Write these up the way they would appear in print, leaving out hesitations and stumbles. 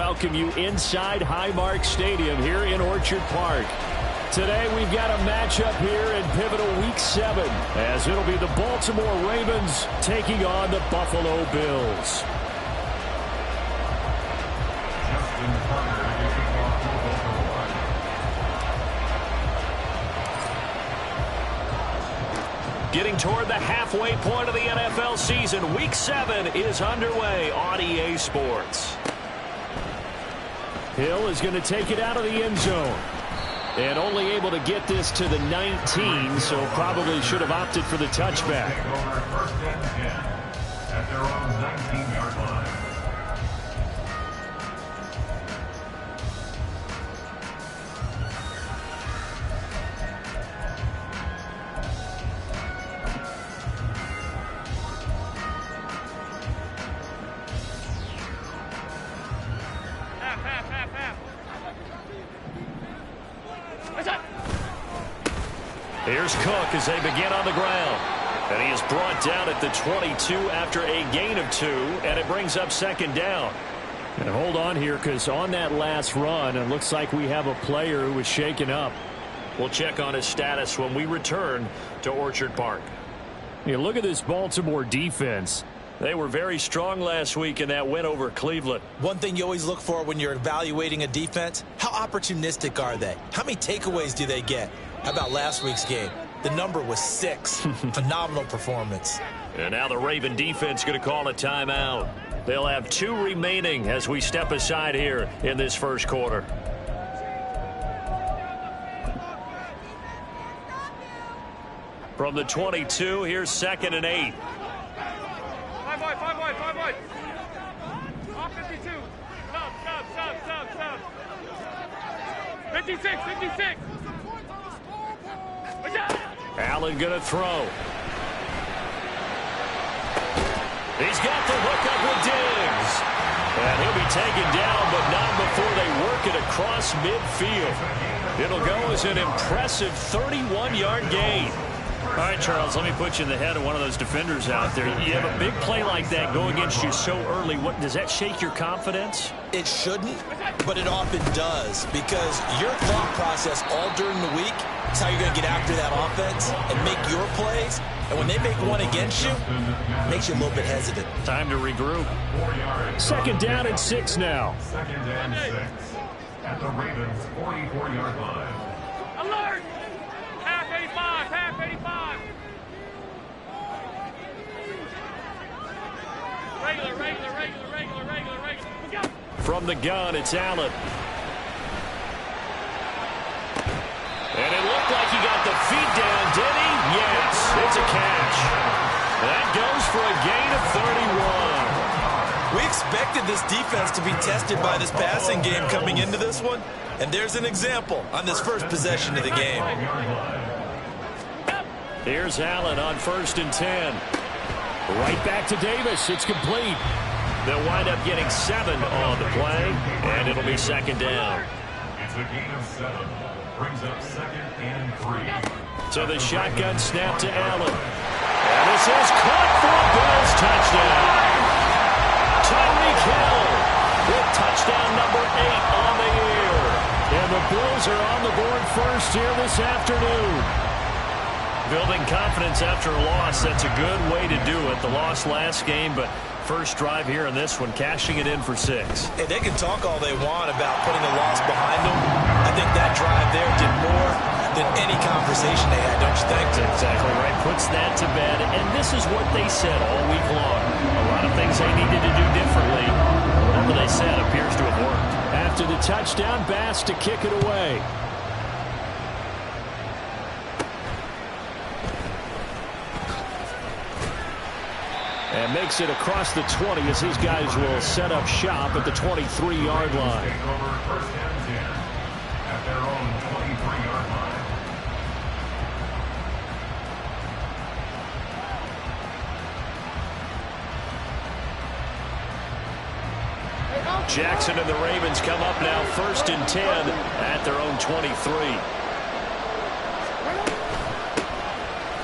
welcome you inside Highmark Stadium here in Orchard Park. Today we've got a matchup here in pivotal Week 7 as it'll be the Baltimore Ravens taking on the Buffalo Bills. Getting toward the halfway point of the NFL season, Week 7 is underway on EA Sports. Hill is going to take it out of the end zone. And only able to get this to the 19, so probably should have opted for the touchback. First and 10 at their own 19-yard line. Here's Cook as they begin on the ground. And he is brought down at the 22 after a gain of 2, and it brings up second down. And hold on here, because on that last run, it looks like we have a player who was shaken up. We'll check on his status when we return to Orchard Park. You look at this Baltimore defense. They were very strong last week in that win over Cleveland. One thing you always look for when you're evaluating a defense, how opportunistic are they? How many takeaways do they get? How about last week's game? The number was 6. Phenomenal performance. And now the Raven defense going to call a timeout. They'll have 2 remaining as we step aside here in this first quarter. From the 22, here's 2nd and 8. 5 wide. Off 52. Sub. 56. Allen going to throw. He's got the hook up with Diggs. And he'll be taken down, but not before they work it across midfield. It'll go as an impressive 31-yard gain. All right, Charles, let me put you in the head of one of those defenders out there. You have a big play like that go against you so early. What does that shake your confidence? It shouldn't, but it often does, because your thought process all during the week is how you're going to get after that offense and make your plays. And when they make one against you, it makes you a little bit hesitant. Time to regroup. 2nd down and 6 now. 2nd and 6 at the Ravens' 44-yard line. Alert! Half 85. Regular. From the gun, it's Allen. And it looked like he got the feet down, did he? Yes, it's a catch. That goes for a gain of 31. We expected this defense to be tested by this passing game coming into this one, and there's an example on this first possession of the game. Here's Allen on 1st and 10. Right back to Davis. It's complete. They'll wind up getting 7 on the play, and it'll be 2nd down. It's a gain of 7. Brings up 2nd and 3. So the shotgun snap to Allen. And this is caught for a Bills touchdown. Tyreek Hill with touchdown number 8 on the year. And the Bills are on the board first here this afternoon. Building confidence after a loss, that's a good way to do it. The loss last game, but first drive here in this one, cashing it in for 6. And they can talk all they want about putting a loss behind them. I think that drive there did more than any conversation they had, don't you think? That's exactly right. Puts that to bed, and this is what they said all week long. A lot of things they needed to do differently. Whatever they said appears to have worked. After the touchdown, Bass to kick it away. And makes it across the 20 as his guys will set up shop at the 23-yard line. Take over 1st and 10 at their own 23-yard line. Jackson and the Ravens come up now 1st and 10 at their own 23.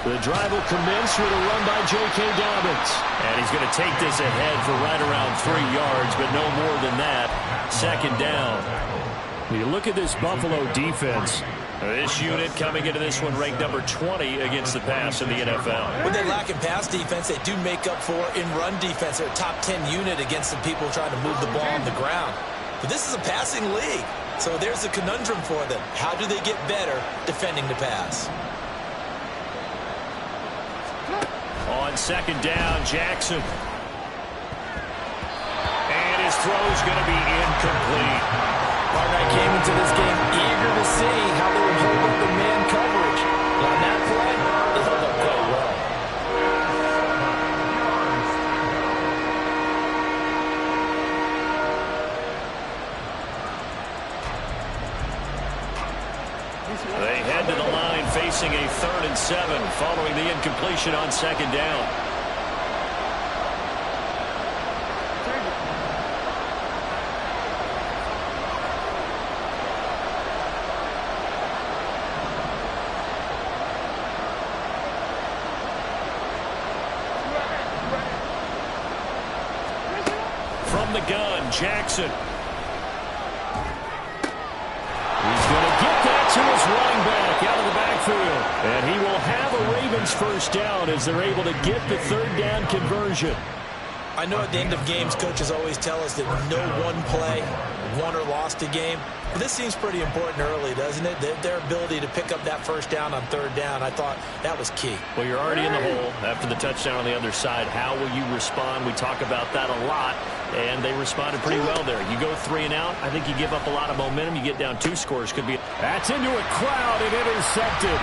The drive will commence with a run by J.K. Dobbins. And he's going to take this ahead for right around 3 yards, but no more than that. second down. You look at this Buffalo defense. This unit coming into this one ranked number 20 against the pass in the NFL. When they lack in pass defense, they do make up for in run defense. They're a top 10 unit against the people trying to move the ball on the ground. But this is a passing league, so there's a conundrum for them. How do they get better defending the pass? On second down, Jackson. And his throw's going to be incomplete. Partner, I came into this game eager to see how they would hold up the man coverage. And on that play, they held up quite well. They head to the line facing a 3rd and 7 following the incompletion on second down. From the gun, Jackson. He's going to get that to his running back out of the backfield. And he will have a Ravens first down as they're able to get the 3rd down conversion. I know at the end of games, coaches always tell us that no one play won or lost a game. But this seems pretty important early, doesn't it? Their ability to pick up that first down on 3rd down, I thought that was key. Well, you're already in the hole after the touchdown on the other side. How will you respond? We talk about that a lot, and they responded pretty well there. You go 3 and out, I think you give up a lot of momentum. You get down 2 scores. Could be. That's into a crowd and intercepted.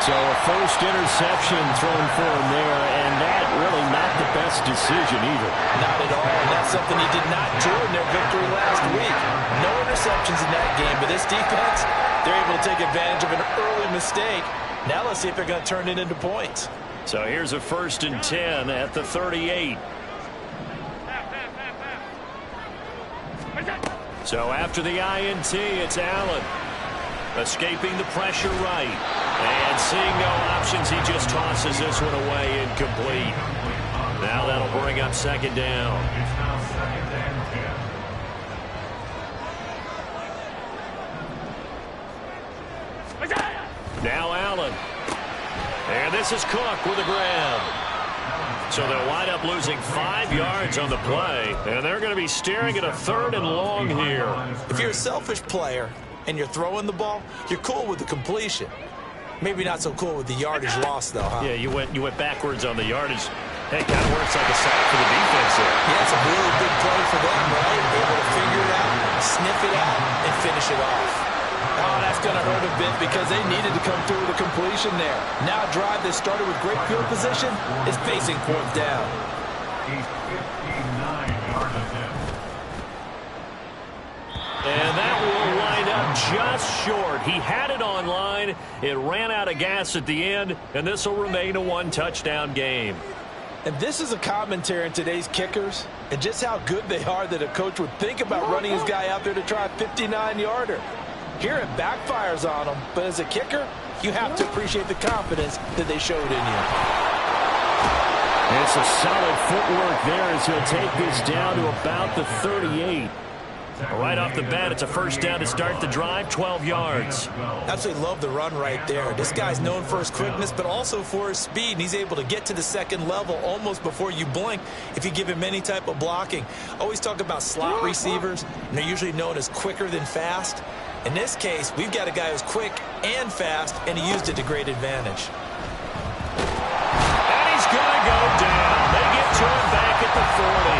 So a first interception thrown for him there, and that really not the best decision either. Not at all, and that's something he did not do in their victory last week. No interceptions in that game, but this defense, they're able to take advantage of an early mistake. Now let's see if they're going to turn it into points. So here's a 1st and 10 at the 38. So after the INT, it's Allen. Escaping the pressure right. And seeing no options, he just tosses this one away incomplete. Now that'll bring up second down. It's now 2nd and 10. Now Allen. And this is Cook with a grab. So they'll wind up losing 5 yards on the play. And they're going to be staring at a 3rd and long here. If you're a selfish player and you're throwing the ball, you're cool with the completion. Maybe not so cool with the yardage loss, though, huh? Yeah, you went backwards on the yardage. Hey, kind of works like a sack for the defense there. Yeah, it's a really big play for them, right? Able to figure it out, sniff it out, and finish it off. Oh, that's going to hurt a bit because they needed to come through with a completion there. Now a drive that started with great field position is facing 4th down. He's 59-yard attempt. And that will wind up just short. He had it on line. It ran out of gas at the end, and this will remain a 1-touchdown game. And this is a commentary on today's kickers and just how good they are that a coach would think about running his guy out there to try a 59-yarder. Here it backfires on him, but as a kicker, you have to appreciate the confidence that they showed in you. It's a solid footwork there as he'll take this down to about the 38. Right off the bat, it's a first down to start the drive, 12 yards. Absolutely love the run right there. This guy's known for his quickness, but also for his speed. And he's able to get to the 2nd level almost before you blink if you give him any type of blocking. Always talk about slot receivers, and they're usually known as quicker than fast. In this case, we've got a guy who's quick and fast, and he used it to great advantage. And he's going to go down. They get to him back at the 40.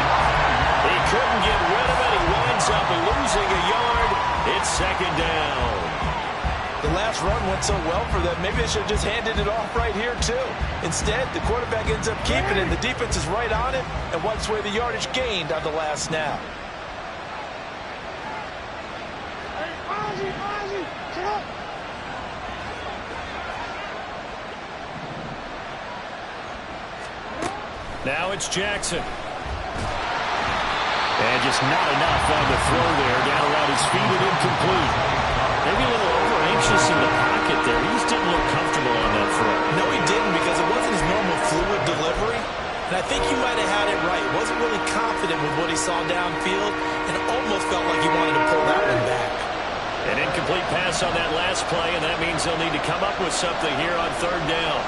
He couldn't get rid of it. He winds up losing a yard. It's 2nd down. The last run went so well for them, maybe they should have just handed it off right here, too. Instead, the quarterback ends up keeping it, and the defense is right on it and wipes away the yardage gained on the last snap. Now it's Jackson. And just not enough on the throw there. Down around his feet and incomplete. Maybe a little over-anxious in the pocket there. He just didn't look comfortable on that throw. No, he didn't, because it wasn't his normal fluid delivery. And I think he might have had it right. Wasn't really confident with what he saw downfield and almost felt like he wanted to pull that one back. An incomplete pass on that last play, and that means they'll need to come up with something here on third down.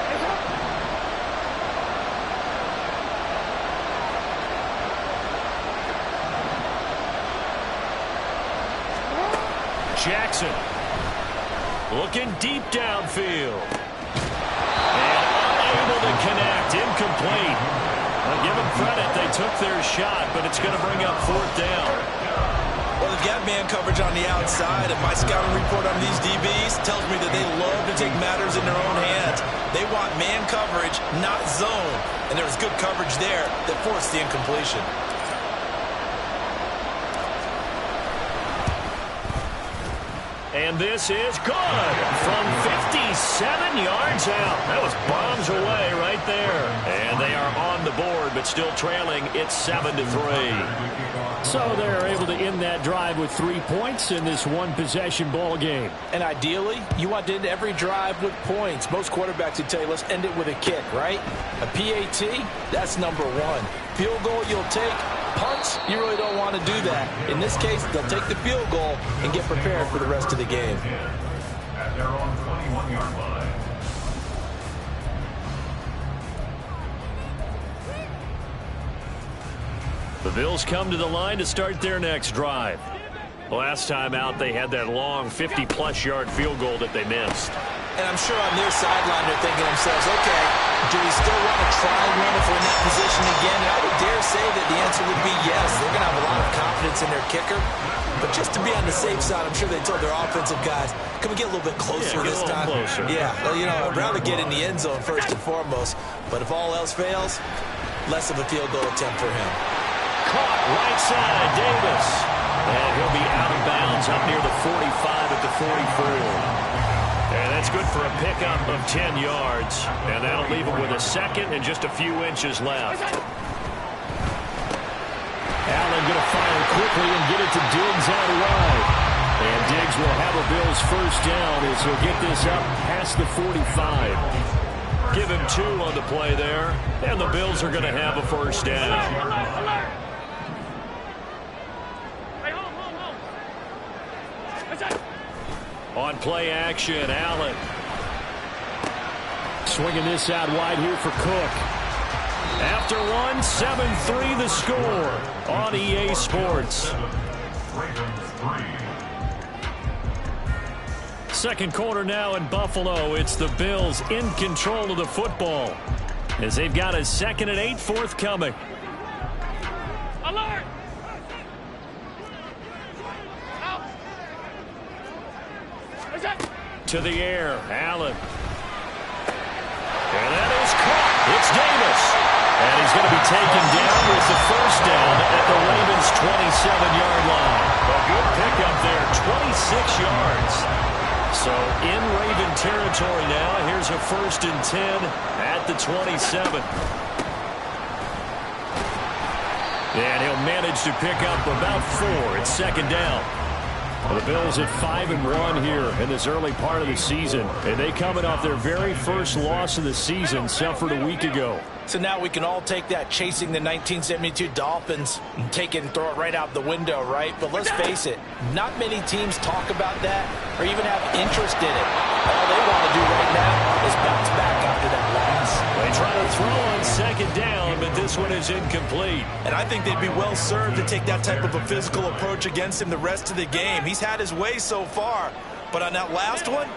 Jackson looking deep downfield. And unable to connect. Incomplete. I'll give them credit. They took their shot, but it's going to bring up fourth down. Well, they've got man coverage on the outside, and my scouting report on these DBs tells me that they love to take matters in their own hands. They want man coverage, not zone. And there was good coverage there that forced the incompletion. And this is good from 57 yards out. That was bombs away right there. And they are on the board, but still trailing. It's 7-3. So they're able to end that drive with 3 points in this one-possession ball game. And ideally, you want to end every drive with points. Most quarterbacks would tell you, let's end it with a kick, right? A PAT, that's number one. Field goal you'll take. Punts, you really don't want to do that. In this case, they'll take the field goal and get prepared for the rest of the game. At their own 21-yard line. The Bills come to the line to start their next drive. Last time out, they had that long 50-plus yard field goal that they missed. And I'm sure on their sideline they're thinking to themselves, okay, do we still want to try one if we're in that position again? And I would dare say that the answer would be yes. They're going to have a lot of confidence in their kicker. But just to be on the safe side, I'm sure they told their offensive guys, can we get a little bit closer this time? Closer. Yeah, well, you know, I'd rather get in the end zone first and foremost. But if all else fails, less of a field goal attempt for him. Caught right side, Davis. And he'll be out of bounds up near the 45 at the 44. And that's good for a pickup of 10 yards. And that'll leave him with a second and just a few inches left. Allen going to fire quickly and get it to Diggs out wide. And Diggs will have a Bills first down as he'll get this up past the 45. Give him 2 on the play there. And the Bills are going to have a first down. On play action, Allen. Swinging this out wide here for Cook. After one, 7-3 the score on EA Sports. Second quarter now in Buffalo. It's the Bills in control of the football as they've got a 2nd and 8 forthcoming. Alert! To the air, Allen. And that is caught. It's Davis. And he's going to be taken down with the first down at the Ravens' 27-yard line. A good pickup there, 26 yards. So in Raven territory now, here's a 1st and 10 at the 27. And he'll manage to pick up about 4 at 2nd down. Well, the Bills at 5-1 here in this early part of the season. And they coming off their very first loss of the season, suffered a week ago. So now we can all take that chasing the 1972 Dolphins and take it and throw it right out the window, right? But let's face it, not many teams talk about that or even have interest in it. All they want to do right now is bounce back after that loss. They try to throw on 2nd down, but this one is incomplete. And I think they'd be well served to take that type of a physical approach against him the rest of the game. He's had his way so far, but on that last one,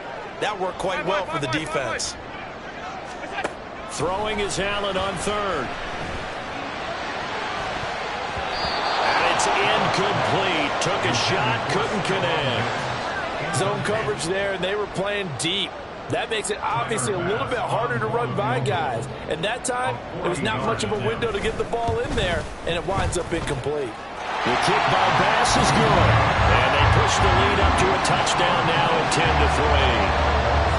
that worked quite well for the defense. Throwing is Allen on 3rd. And it's incomplete. Took a shot, couldn't connect. Zone coverage there, and they were playing deep. That makes it obviously a little bit harder to run by guys. And that time, there was not much of a window to get the ball in there, and it winds up incomplete. The kick by Bass is good. And they push the lead up to a touchdown now at 10-3.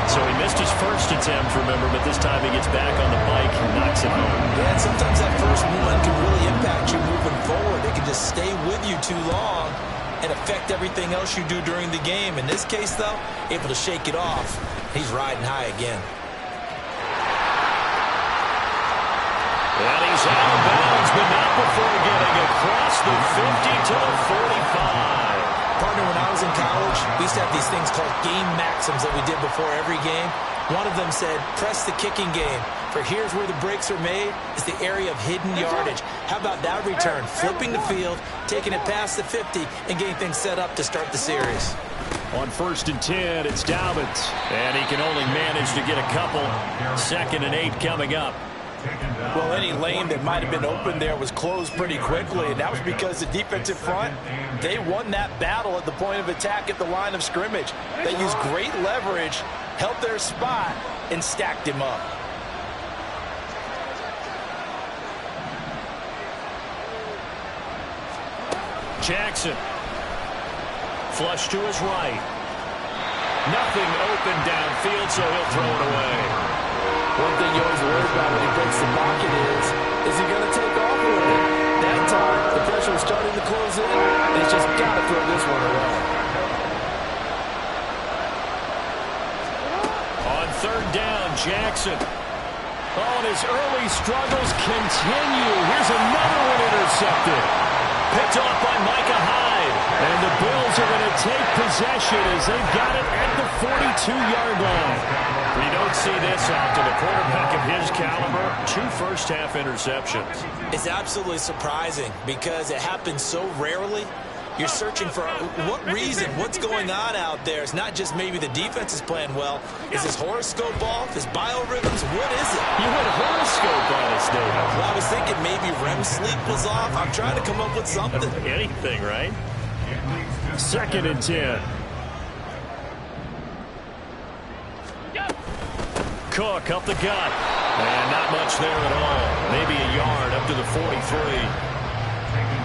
So he missed his first attempt, remember, but this time he gets back on the bike and knocks it home. Yeah, and sometimes that first one can really impact you moving forward. It can just stay with you too long and affect everything else you do during the game. In this case, though, able to shake it off. He's riding high again. And he's out of bounds, but not before getting across the 50 to the 45. Partner, when I was in college, we used to have these things called game maxims that we did before every game. One of them said, press the kicking game. For here's where the breaks are made, is the area of hidden yardage. How about that return? Flipping the field, taking it past the 50, and getting things set up to start the series. On 1st and 10, it's Dobbins. And he can only manage to get a couple. 2nd and 8 coming up. Well, any lane that might have been open there was closed pretty quickly, and that was because the defensive front, they won that battle at the point of attack at the line of scrimmage. They used great leverage, held their spot, and stacked him up. Jackson. Flush to his right. Nothing open downfield, so he'll throw it away. One thing you always worry about when he breaks the pocket is he going to take off with it? That time, the pressure was starting to close in, and he's just got to throw this one away. On 3rd down, Jackson. Oh, and his early struggles continue. Here's another one intercepted. Picked off by Micah Hyde. And the Bills are going to take possession as they've got it at the 42-yard line. You don't see this often. A quarterback of his caliber, 2 first-half interceptions. It's absolutely surprising because it happens so rarely. You're searching for what reason, what's going on out there. It's not just maybe the defense is playing well. Is his horoscope off? His biorhythms? What is it? You had a horoscope on us, David. Well, I was thinking maybe REM sleep was off. I'm trying to come up with something. Anything, right? 2nd and 10. Cook up the gut. And not much there at all. Maybe a yard up to the 43.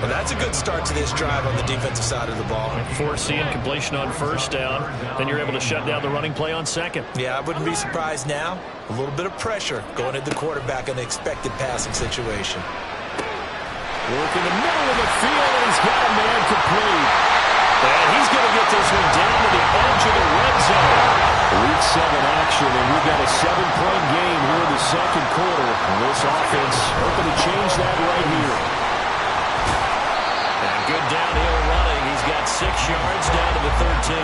Well, that's a good start to this drive on the defensive side of the ball. Foreseeing completion on 1st down. Then you're able to shut down the running play on 2nd. Yeah, I wouldn't be surprised now. A little bit of pressure going at the quarterback in an expected passing situation. Work in the middle of the field, and he's got a man complete. And he's going to get this one down to the edge of the red zone. Week 7 action, and we've got a 7-point game here in the 2nd quarter. And this offense hoping to change that right here. And good downhill running. He's got 6 yards down to the 13.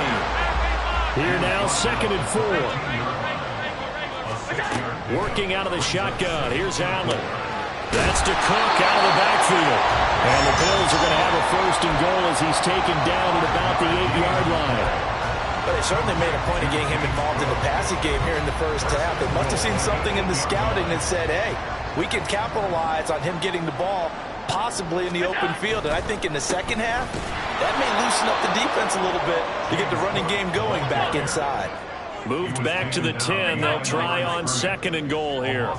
Here now, 2nd and 4. Working out of the shotgun. Here's Allen. That's to Cook out of the backfield. And the Bills are going to have a 1st and goal as he's taken down at about the 8-yard line. But they certainly made a point of getting him involved in the passing game here in the 1st half. They must have seen something in the scouting that said, hey, we can capitalize on him getting the ball possibly in the open field. And I think in the 2nd half, that may loosen up the defense a little bit to get the running game going back inside. Moved back to the 10. They'll try on 2nd and goal here.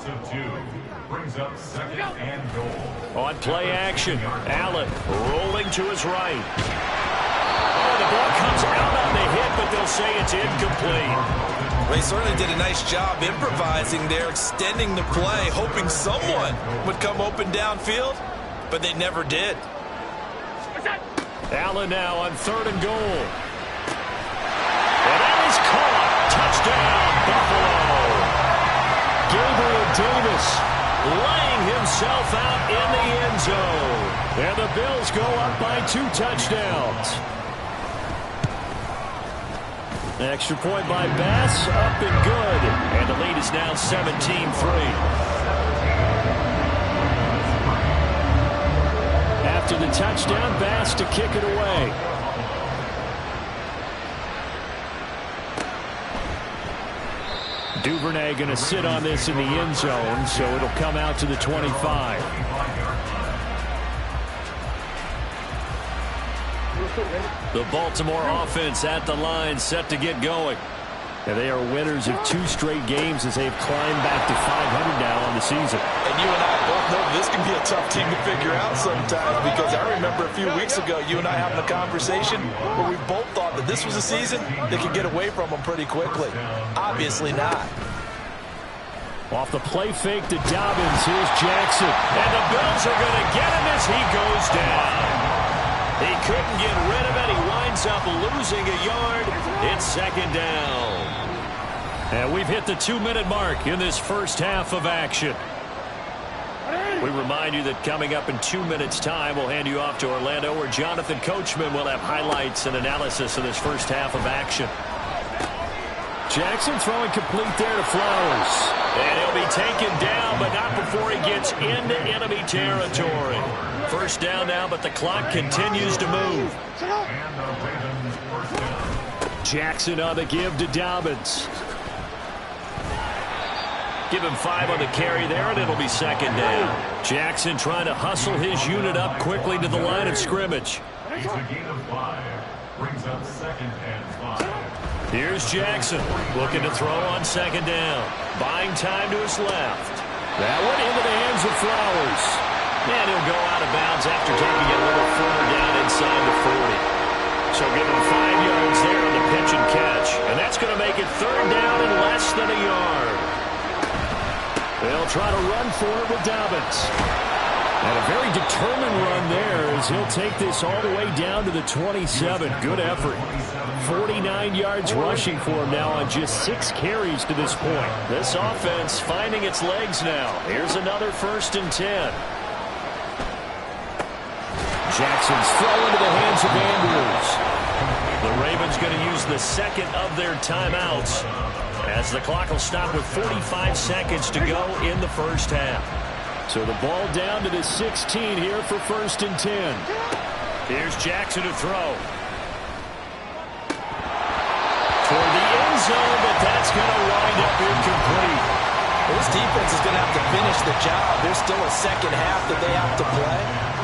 Brings up 2nd and goal. On play action, Allen rolling to his right. Oh, the ball comes out on the hit, but they'll say it's incomplete. Well, he certainly did a nice job improvising there, extending the play, hoping someone would come open downfield, but they never did. Allen now on 3rd and goal. And that is caught. Touchdown, Buffalo. Gabriel Davis laying himself out in the end zone. And the Bills go up by 2 touchdowns. Extra point by Bass, up and good. And the lead is now 17-3. After the touchdown, Bass to kick it away. Duvernay going to sit on this in the end zone, so it'll come out to the 25. The Baltimore offense at the line, set to get going. And they are winners of 2 straight games as they've climbed back to 500 now on the season. And you and I both know this can be a tough team to figure out sometimes, because I remember a few weeks ago you and I having a conversation where we both thought that this was a season that could get away from them pretty quickly. Obviously not. Off the play fake to Dobbins, here's Jackson. And the Bills are going to get him as he goes down. He couldn't get rid of it. He winds up losing a yard. It's 2nd down. And we've hit the 2-minute mark in this 1st half of action. We remind you that coming up in 2 minutes' time, we'll hand you off to Orlando, where Jonathan Coachman will have highlights and analysis of this first half of action. Jackson throwing complete there to Flowers. And he'll be taken down, but not before he gets into enemy territory. First down now, but the clock continues to move. Jackson on the give to Dobbins. Give him 5 on the carry there, and it'll be second down. Jackson trying to hustle his unit up quickly to the line of scrimmage. It's a gain of 5. Brings up 2nd and 5. Here's Jackson looking to throw on second down. Buying time to his left. That one into the hands of Flowers. And he'll go out of bounds after taking it a little further down inside the 40. So give him 5 yards there on the pitch and catch. And that's going to make it third down and less than a yard. They'll try to run for it with Dobbins. And a very determined run there as he'll take this all the way down to the 27. Good effort. 49 yards rushing for him now on just 6 carries to this point. This offense finding its legs now. Here's another 1st and 10. Jackson's throw into the hands of Andrews. The Ravens going to use the second of their timeouts, as the clock will stop with 45 seconds to go in the first half. So the ball down to the 16 here for 1st and 10. Here's Jackson to throw. Toward the end zone, but that's going to wind up incomplete. This defense is going to have to finish the job. There's still a second half that they have to play.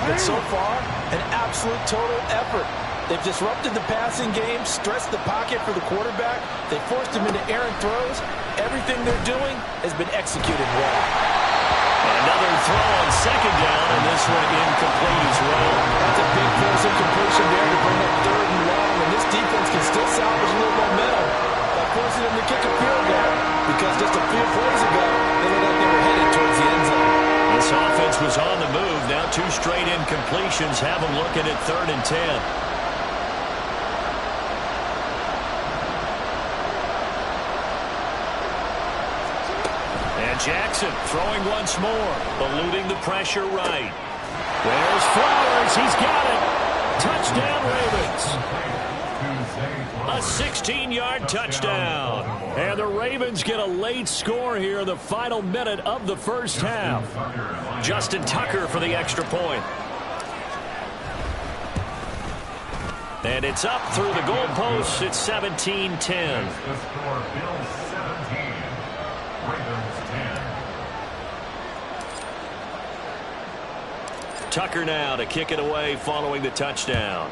But so far, an absolute total effort. They've disrupted the passing game, stressed the pocket for the quarterback. They forced him into errant throws. Everything they're doing has been executed well. Another throw on second down, and this one incomplete as well. That's a big force of completion there to bring up 3rd and long, and this defense can still salvage a little momentum by forcing them to kick a field goal, because just a few plays ago, they looked like they were headed towards the end zone. This offense was on the move. Now 2 straight incompletions have them looking at 3rd and 10. Jackson throwing once more, eluding the pressure right. There's Flowers. He's got it. Touchdown, Ravens. A 16-yard touchdown. And the Ravens get a late score here in the final minute of the first half. Justin Tucker for the extra point. And it's up through the goalposts. It's 17-10. Tucker now to kick it away following the touchdown.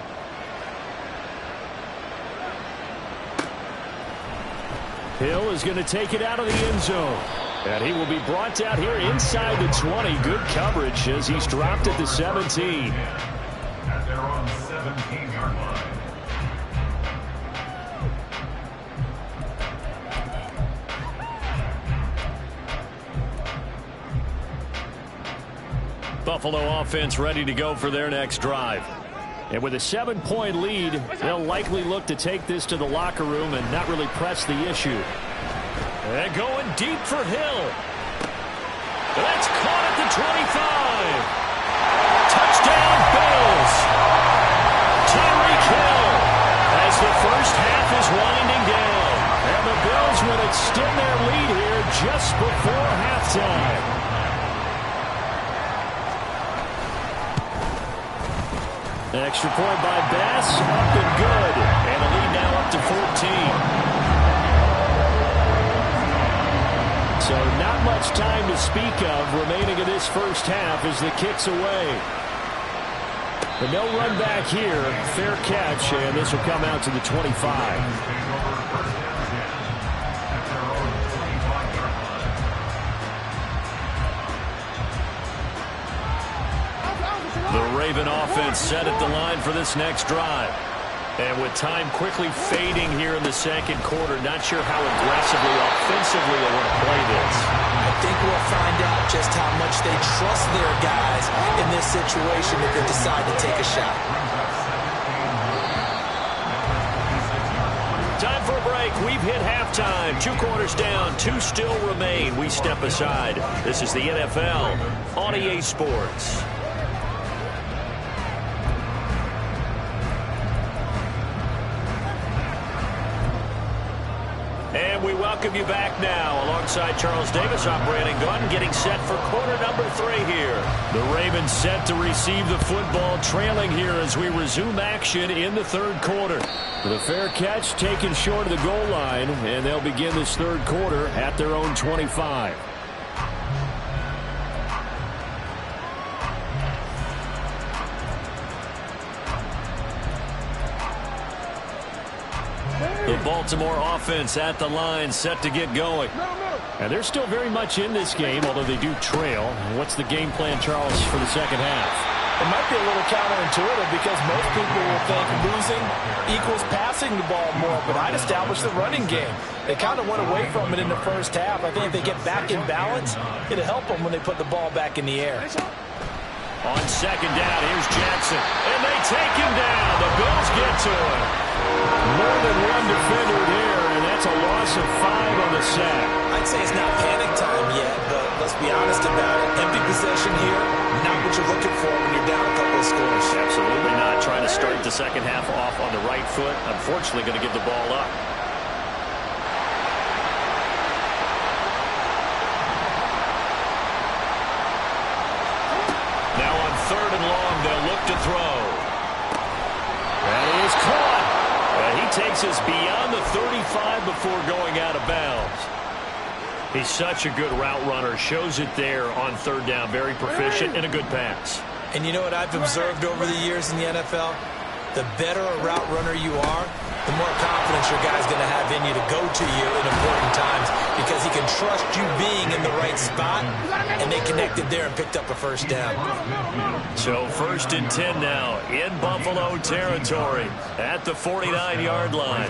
Hill is going to take it out of the end zone. And he will be brought down here inside the 20. Good coverage as he's dropped at the 17. At their own 17-yard line. Buffalo offense ready to go for their next drive. And with a 7-point lead, they'll likely look to take this to the locker room and not really press the issue. And going deep for Hill. That's caught at the 25. Touchdown, Bills. Tyreek Hill as the first half is winding down. And the Bills will extend their lead here just before halftime. Extra point by Bass, up and good. And the lead now up to 14. So not much time to speak of remaining in this first half as the kick's away. But no run back here. Fair catch, and this will come out to the 25. The Raven offense set at the line for this next drive. And with time quickly fading here in the second quarter, not sure how aggressively, offensively they want to play this. I think we'll find out just how much they trust their guys in this situation if they decide to take a shot. Time for a break. we've hit halftime. 2 quarters down, 2 still remain. We step aside. This is the NFL on EA Sports. And we welcome you back now alongside Charles Davis. I'm Brandon Gunn, getting set for quarter number 3 here. The Ravens set to receive the football, trailing here as we resume action in the 3rd quarter. The fair catch taken short of the goal line, and they'll begin this 3rd quarter at their own 25. The Baltimore offense at the line, set to get going. And they're still very much in this game, although they do trail. What's the game plan, Charles, for the second half? It might be a little counterintuitive because most people will think losing equals passing the ball more, but I'd establish the running game. They kind of went away from it in the first half. I think if they get back in balance, it'll help them when they put the ball back in the air. On second down, here's Jackson, and they take him down. The Bills get to him. More than one defender there, and that's a loss of 5 on the sack. I'd say it's not panic time yet, but let's be honest about it. Empty possession here, not what you're looking for when you're down a couple of scores. Absolutely not. Trying to start the second half off on the right foot. Unfortunately, going to give the ball up. Now on 3rd and long, they'll look to throw. That is caught. He takes us beyond the 35 before going out of bounds. He's such a good route runner. Shows it there on 3rd down. Very proficient and a good pass. And you know what I've observed over the years in the NFL? The better a route runner you are, the more confidence your guy's going to have in you to go to you in important times because he can trust you being in the right spot, and they connected there and picked up a 1st down. So 1st and 10 now in Buffalo territory at the 49-yard line.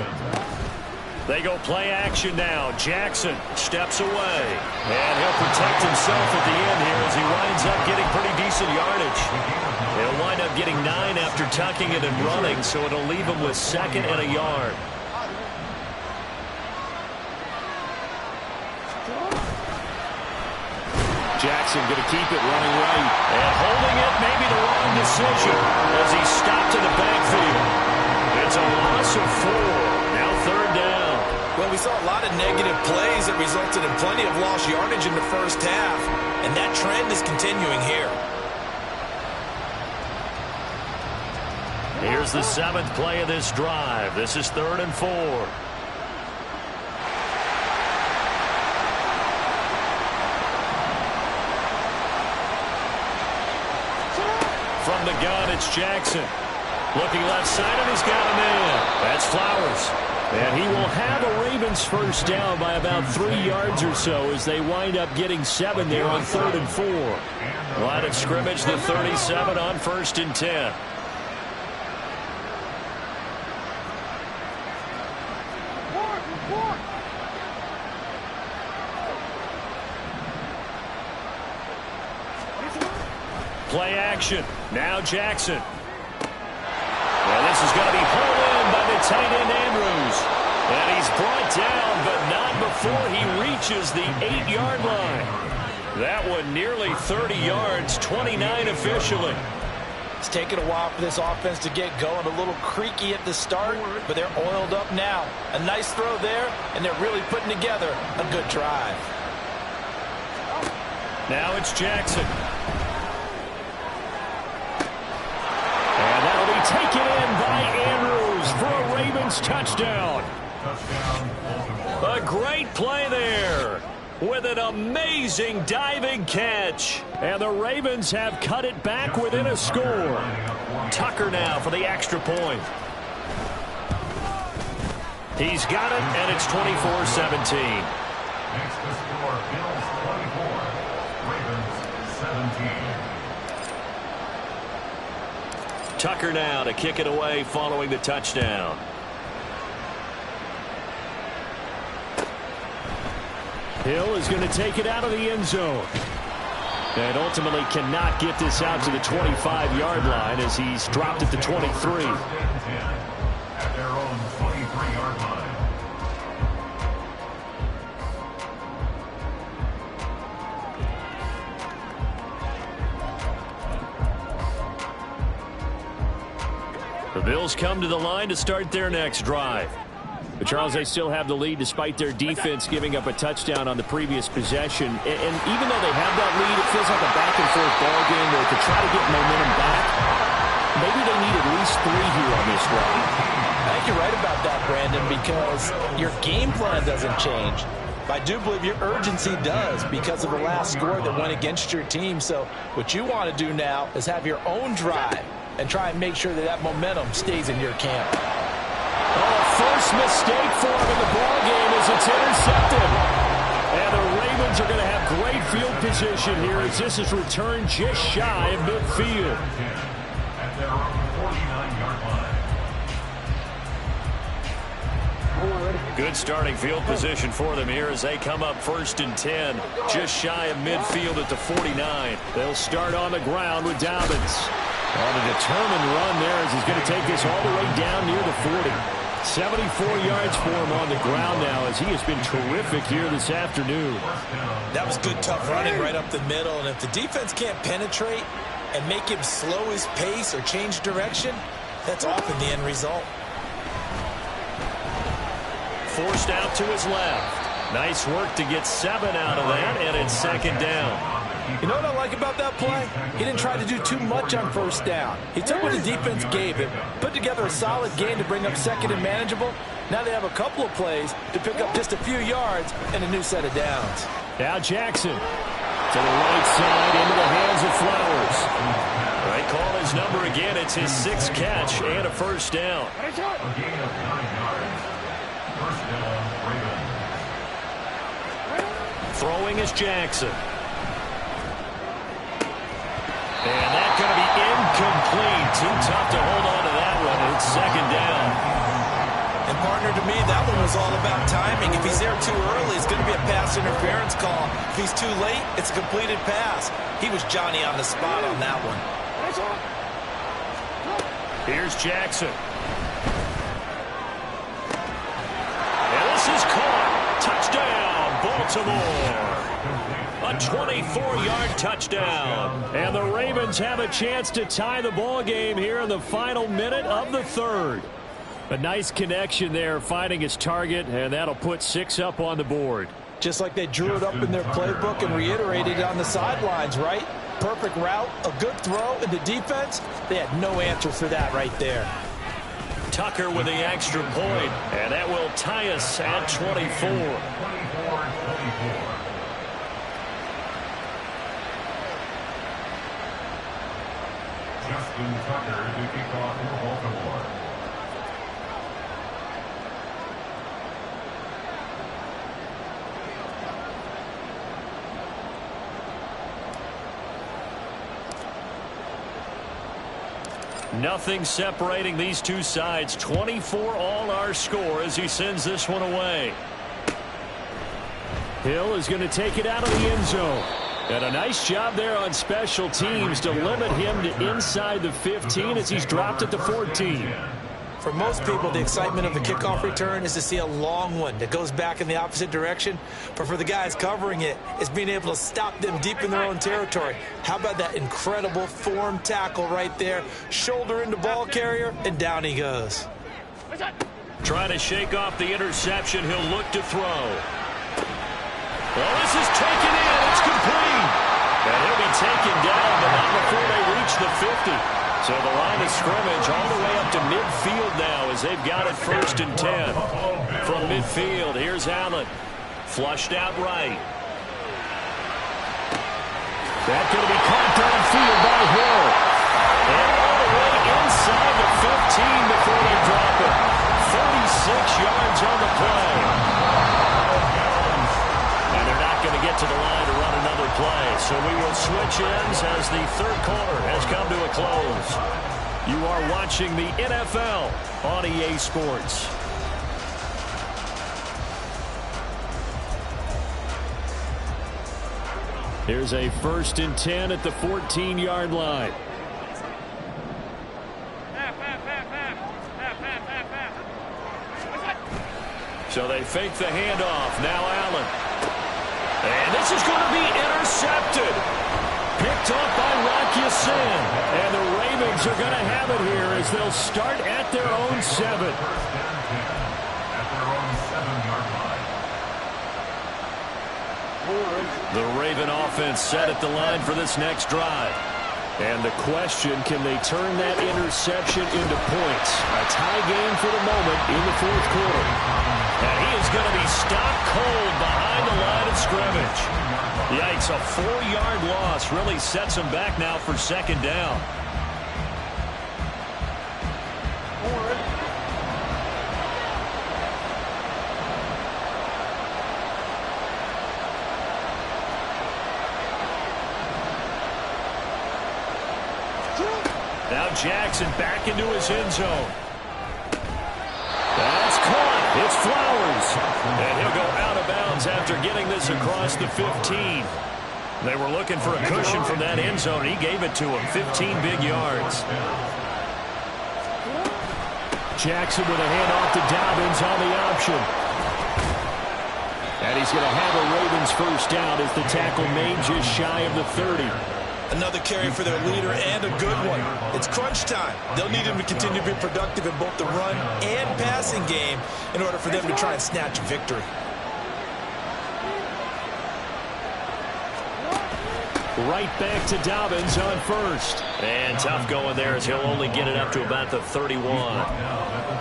They go play action now. Jackson steps away, and he'll protect himself at the end here as he winds up getting pretty decent yardage. He'll wind up getting 9 after tucking it and running, so it'll leave him with 2nd and a yard. Jackson going to keep it running right. And holding it, maybe the wrong decision as he stopped in the backfield. It's a loss of 4. Now 3rd down. Well, we saw a lot of negative plays that resulted in plenty of lost yardage in the first half, and that trend is continuing here. Here's the 7th play of this drive. This is 3rd and 4. From the gun, it's Jackson. Looking left side, and he's got a man. That's Flowers. And he will have a Ravens 1st down by about 3 yards or so as they wind up getting 7 there on 3rd and 4. Line of scrimmage, the 37 on 1st and 10. Play action. Now Jackson. Well, this is going to be pulled in by the tight end Andrews. And he's brought down, but not before he reaches the 8-yard line. That one nearly 30 yards, 29 officially. It's taken a while for this offense to get going. A little creaky at the start, but they're oiled up now. A nice throw there, and they're really putting together a good drive. Now it's Jackson. And that'll be taken in by Andrews for a Ravens touchdown. A great play there with an amazing diving catch. And the Ravens have cut it back within a score. Tucker now for the extra point. He's got it, and it's 24-17. Next to score, Bills 24, Ravens 17. Tucker now to kick it away following the touchdown. Hill is going to take it out of the end zone. And ultimately cannot get this out to the 25-yard line as he's dropped at the 23. At their own 23-yard line. The Bills come to the line to start their next drive. But Charles, they still have the lead despite their defense giving up a touchdown on the previous possession. And even though they have that lead, it feels like a back-and-forth ball game where to try to get momentum back, maybe they need at least 3 here on this drive. I think you're right about that, Brandon, because your game plan doesn't change. But I do believe your urgency does because of the last score that went against your team. So what you want to do now is have your own drive and try and make sure that that momentum stays in your camp. Oh, first mistake for him in the ball game as it's intercepted. And the Ravens are going to have great field position here as this is returned just shy of midfield. At their own 49-yard line. Good starting field position for them here as they come up 1st and 10, just shy of midfield at the 49. They'll start on the ground with Dobbins. On a determined run there as he's going to take this all the way down near the 40. 74 yards for him on the ground now as he has been terrific here this afternoon. That was good, tough running right up the middle. And if the defense can't penetrate and make him slow his pace or change direction, that's often the end result. Forced out to his left. Nice work to get 7 out of that, and it's 2nd down. You know what I like about that play? He didn't try to do too much on 1st down. He took what the defense gave him, put together a solid game to bring up 2nd and manageable. Now they have a couple of plays to pick up just a few yards and a new set of downs. Now Jackson to the right side into the hands of Flowers. Right, call his number again. It's his 6th catch and a 1st down. A gain of 9 yards. 1st down, Ravens. Throwing is Jackson. And that's going to be incomplete. Too tough to hold on to that one. It's 2nd down. And, partner, to me, that one was all about timing. If he's there too early, it's going to be a pass interference call. If he's too late, it's a completed pass. He was Johnny on the spot on that one. Here's Jackson. And this is caught. Touchdown, Baltimore. A 24-yard touchdown. And the Ravens have a chance to tie the ball game here in the final minute of the 3rd. A nice connection there, finding his target, and that'll put 6 up on the board. Just like they drew it up in their playbook and reiterated it on the sidelines, right? Perfect route, a good throw, and the defense, they had no answer for that right there. Tucker with the extra point, and that will tie us at 24. 24-24. Justin Tucker to kick off for Baltimore. Nothing separating these two sides. 24 all our score as he sends this one away. Hill is going to take it out of the end zone. And a nice job there on special teams to limit him to inside the 15 as he's dropped it to 14. For most people, the excitement of the kickoff return is to see a long one that goes back in the opposite direction. But for the guys covering it, it's being able to stop them deep in their own territory. How about that incredible form tackle right there? Shoulder into ball carrier, and down he goes. Trying to shake off the interception. He'll look to throw. Well, this is taken in. It's complete. And he'll be taken down, but not before they reach the 50. So the line of scrimmage all the way up to midfield now as they've got it 1st and 10. From midfield, here's Allen. Flushed out right. That's going to be caught downfield by Hill. And all the way inside the 15 before they drop it. 36 yards on the play. And they're not going to get to the line to run another play. So we will switch ends as the 3rd quarter has come to a close. You are watching the NFL on EA Sports. Here's a 1st and 10 at the 14-yard line. So they fake the handoff. Now Allen. And this is going to be intercepted. picked off by Rock Ya-Sin. And the Ravens are going to have it here as they'll start at their own 7. At their own 7-yard line. The Raven offense set at the line for this next drive. And the question, can they turn that interception into points? A tie game for the moment in the fourth quarter. And he is going to be stopped cold behind the line of scrimmage. Yikes, a 4-yard loss really sets him back now for second down. Now Jackson back into his end zone. That's caught. It's Flowers. And he'll go out of bounds after getting this across the 15. They were looking for a cushion from that end zone. He gave it to him. 15 big yards. Jackson with a handoff to Dobbins on the option. And he's going to have a Ravens first down as the tackle made just shy of the 30. Another carry for their leader and a good one. It's crunch time. They'll need him to continue to be productive in both the run and passing game in order for them to try and snatch a victory. Right back to Dobbins on first. And tough going there as he'll only get it up to about the 31.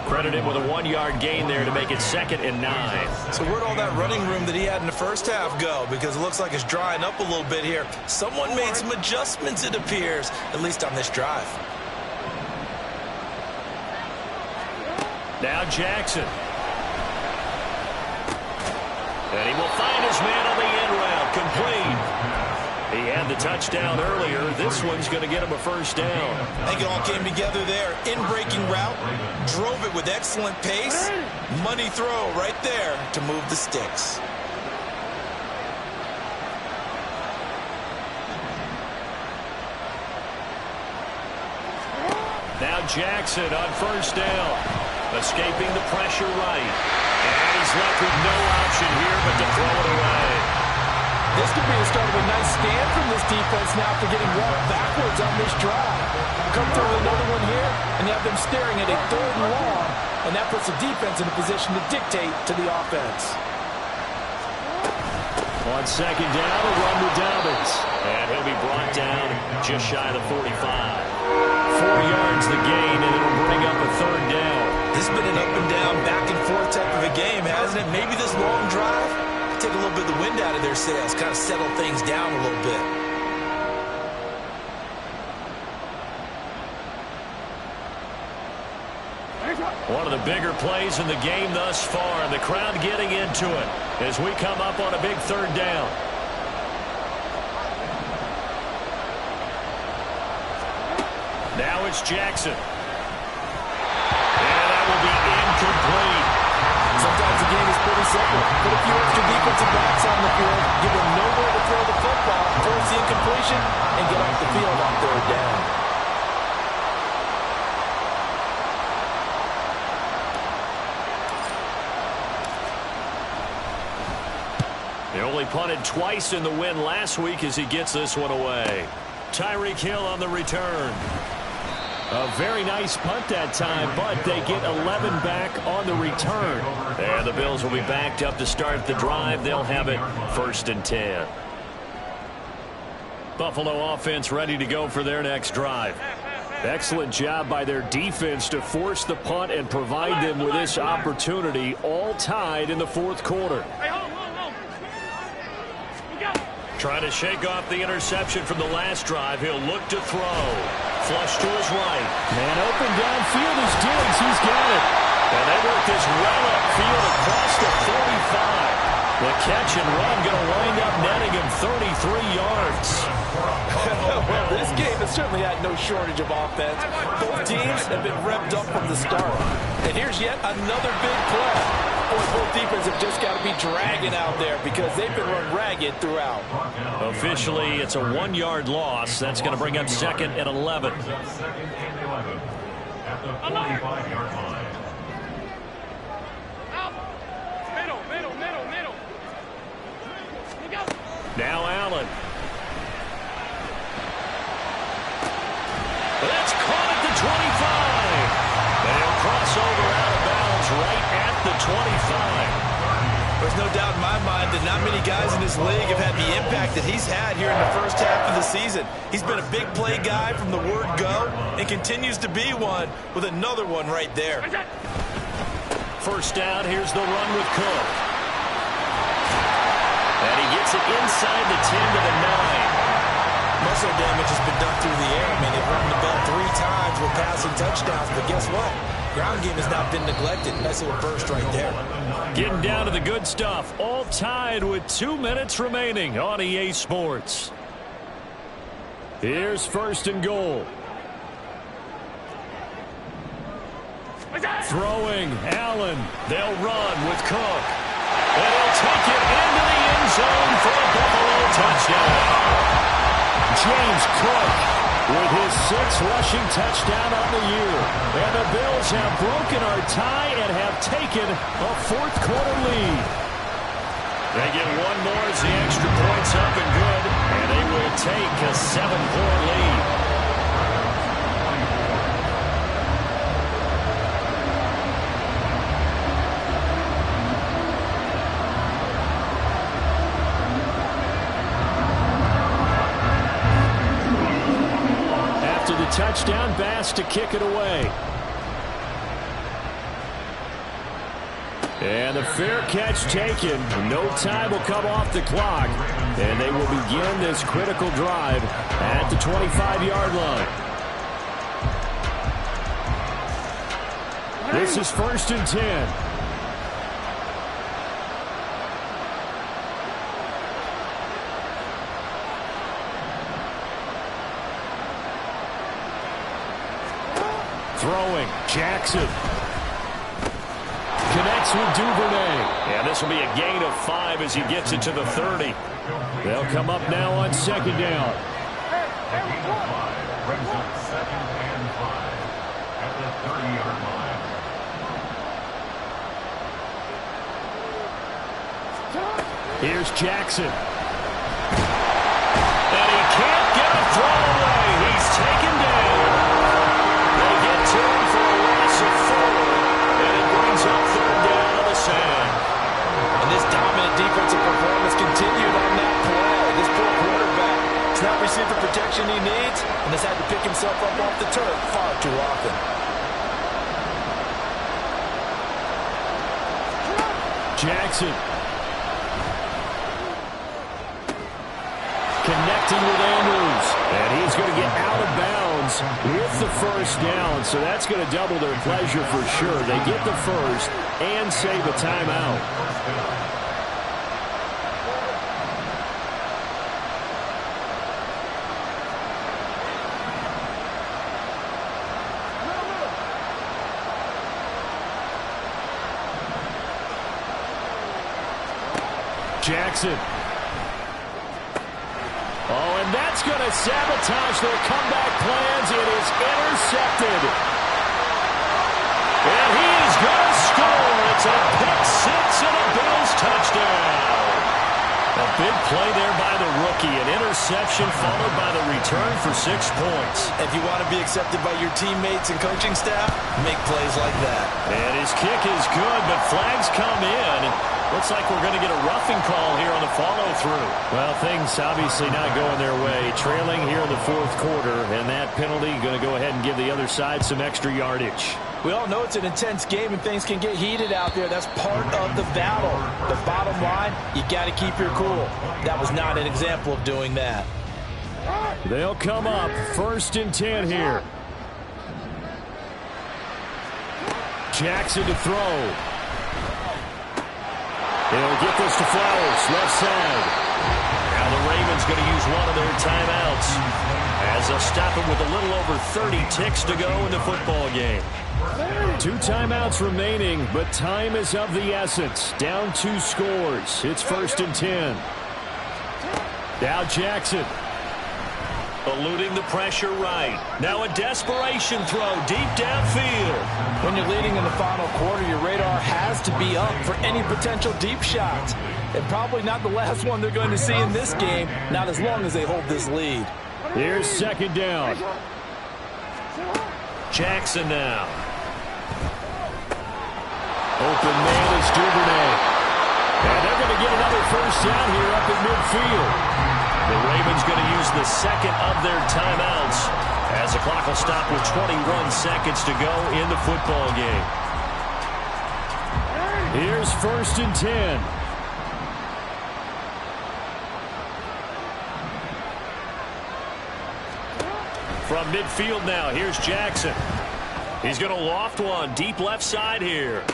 Credit him with a 1-yard gain there to make it 2nd and 9. So where'd all that running room that he had in the first half go? Because it looks like it's drying up a little bit here. Someone made some adjustments, it appears, at least on this drive. Now Jackson. And he will find his man on the end route. Complete. He had the touchdown earlier. This one's going to get him a first down. I think it all came together there. In-breaking route, drove it with excellent pace. Money throw right there to move the sticks. Now Jackson on first down. Escaping the pressure right. And he's left with no option here but to throw it away. This could be the start of a nice stand from this defense now after getting walked backwards on this drive. Come through with another one here, and you have them staring at a 3rd and long, and that puts the defense in a position to dictate to the offense. On second down, a run to Dobbins. And he'll be brought down just shy of the 45. 4 yards the gain, and it'll bring up a 3rd down. This has been an up and down, back and forth type of a game, hasn't it? Maybe this long drive take a little bit of the wind out of their sails, kind of settle things down a little bit. One of the bigger plays in the game thus far, and the crowd getting into it as we come up on a big 3rd down. Now it's Jackson. And that will be incomplete. Sometimes the game is pretty simple. Put a few extra defensive backs on the field, give them nowhere to throw the football, force the incompletion, and get off the field on 3rd down. They only punted twice in the win last week as he gets this one away. Tyreek Hill on the return. A very nice punt that time, but they get 11 back on the return. And the Bills will be backed up to start the drive. They'll have it 1st and 10. Buffalo offense ready to go for their next drive. Excellent job by their defense to force the punt and provide them with this opportunity, all tied in the 4th quarter. Hey, hold. You got it. Trying to shake off the interception from the last drive. He'll look to throw. Flush to his right. Man open downfield is Diggs. He's got it. And they work this well upfield across the 45. The catch and run going to wind up netting him 33 yards. Well, this game has certainly had no shortage of offense. Both teams have been revved up from the start. And here's yet another big play. Boy, both defenses have just got to be dragging out there because they've been run ragged throughout. Officially, it's a 1-yard loss. That's going to bring up 2nd and 11. 2nd and 11 at the 45-yard line. Middle. You got it. Now Allen. there's no doubt in my mind that not many guys in this league have had the impact that he's had here in the first half of the season. He's been a big play guy from the word go and continues to be one with another one right there. First down, here's the run with Cook. And he gets it inside the 10 to the 9. Muscle damage has been done through the air. I mean, they've run the ball 3 times with passing touchdowns, but guess what? Ground game has not been neglected. Nice little burst right there. Getting down to the good stuff. All tied with 2 minutes remaining on EA Sports. Here's first and goal. Throwing, Allen. They'll run with Cook. And he'll take it into the end zone for a Buffalo touchdown. James Cook with his 6th rushing touchdown on the year. And the Bills have broken our tie and have taken a 4th quarter lead. They get one more as the extra point's up and good. And they will take a 7-point lead. Touchdown, Bass to kick it away. And the fair catch taken. No time will come off the clock. And they will begin this critical drive at the 25-yard line. This is first and 10. Throwing, Jackson. Connects with Duvernay. And this will be a gain of 5 as he gets it to the 30. They'll come up now on second down. A gain of 5 brings up 2nd and 5 at the 30-yard line. Here's Jackson. And he can't get a throw away. He's taken down. They get to him for a loss of 4. And it brings up 3rd down on the sand. And this dominant defensive performance continued on that play. This poor quarterback has not received the protection he needs and has had to pick himself up off the turf far too often. Jackson. Connecting with Andrews. And he's going to get out of bounds with the first down. So that's going to double their pleasure for sure. They get the first and save a timeout. Jackson. Oh, and that's going to sabotage their comeback plans. It is intercepted. And he is going to score. It's a pick 6 and a Bills touchdown. A big play there by the rookie. An interception followed by the return for 6 points. If you want to be accepted by your teammates and coaching staff, make plays like that. And his kick is good, but flags come in. Looks like we're going to get a roughing call here on the follow-through. Well, things obviously not going their way. Trailing here in the 4th quarter, and that penalty going to go ahead and give the other side some extra yardage. We all know it's an intense game and things can get heated out there. That's part of the battle. The bottom line, you got to keep your cool. That was not an example of doing that. They'll come up first and 10 here. Jackson to throw. They'll get this to Flowers, left side. Now the Ravens going to use one of their timeouts as they'll stop it with a little over 30 ticks to go in the football game. 2 timeouts remaining, but time is of the essence. Down 2 scores. It's first and 10. Now Jackson. Eluding the pressure right. Now a desperation throw deep downfield. When you're leading in the final quarter, your radar has to be up for any potential deep shots. And probably not the last one they're going to see in this game, not as long as they hold this lead. Here's second down. Jackson now. Open man is Duvernay. And get another first down here up at midfield. The Ravens going to use the second of their timeouts as the clock will stop with 21 seconds to go in the football game. Here's 1st and 10. From midfield now, here's Jackson. He's going to loft one deep left side here.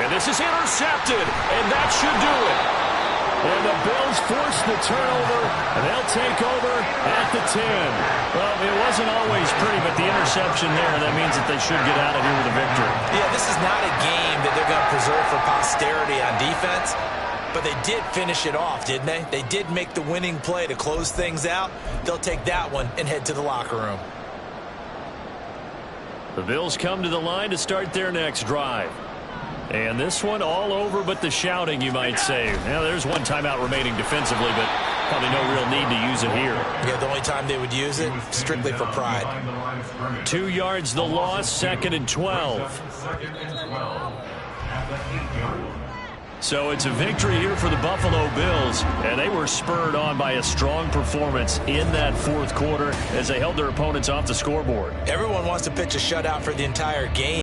And this is intercepted, and that should do it. And the Bills force the turnover, and they'll take over at the 10. Well, it wasn't always pretty, but the interception there, that means that they should get out of here with a victory. Yeah, this is not a game that they're going to preserve for posterity on defense, but they did finish it off, didn't they? They did make the winning play to close things out. They'll take that one and head to the locker room. The Bills come to the line to start their next drive. And this one all over but the shouting, you might say. Now, there's one timeout remaining defensively, but probably no real need to use it here. Yeah, the only time they would use it, strictly for pride. 2 yards the loss, 2nd and 12. So it's a victory here for the Buffalo Bills, and they were spurred on by a strong performance in that 4th quarter as they held their opponents off the scoreboard. Everyone wants to pitch a shutout for the entire game.